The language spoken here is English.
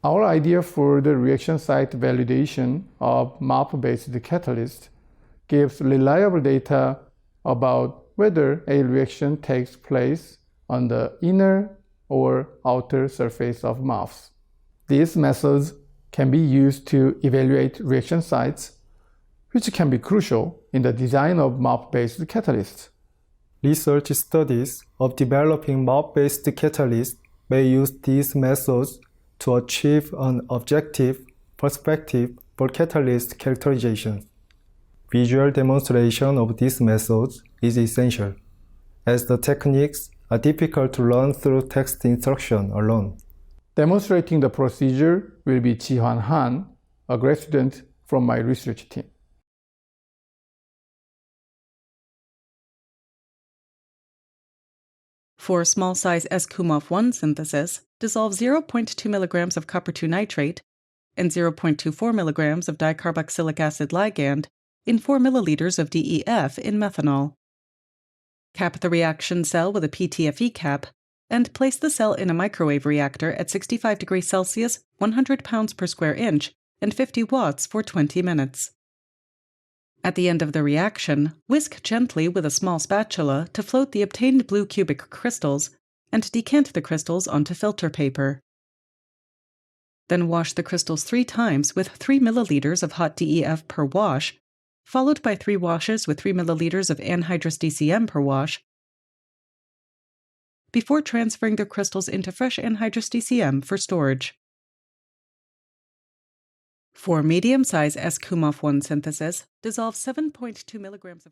Our idea for the reaction site validation of MOF-based catalyst gives reliable data about whether a reaction takes place on the inner or outer surface of MOFs. These methods can be used to evaluate reaction sites, which can be crucial in the design of MOF-based catalysts. Research studies of developing MOF-based catalysts may use these methods to achieve an objective perspective for catalyst characterization. Visual demonstration of these methods is essential, as the techniques are difficult to learn through text instruction alone. Demonstrating the procedure will be Jeehwan Han, a grad student from my research team. For small-size SQ-MOF1 synthesis, dissolve 0.2 mg of copper-2 nitrate and 0.24 mg of dicarboxylic acid ligand in 4 ml of DEF in methanol. Cap the reaction cell with a PTFE cap and place the cell in a microwave reactor at 65 degrees Celsius, 100 pounds per square inch, and 50 watts for 20 minutes. At the end of the reaction, whisk gently with a small spatula to float the obtained blue cubic crystals and decant the crystals onto filter paper. Then wash the crystals 3 times with 3 ml of hot DEF per wash, followed by 3 washes with 3 ml of anhydrous DCM per wash, before transferring the crystals into fresh anhydrous DCM for storage. For medium-size SQ-MOF1 synthesis, dissolve 7.2 mg of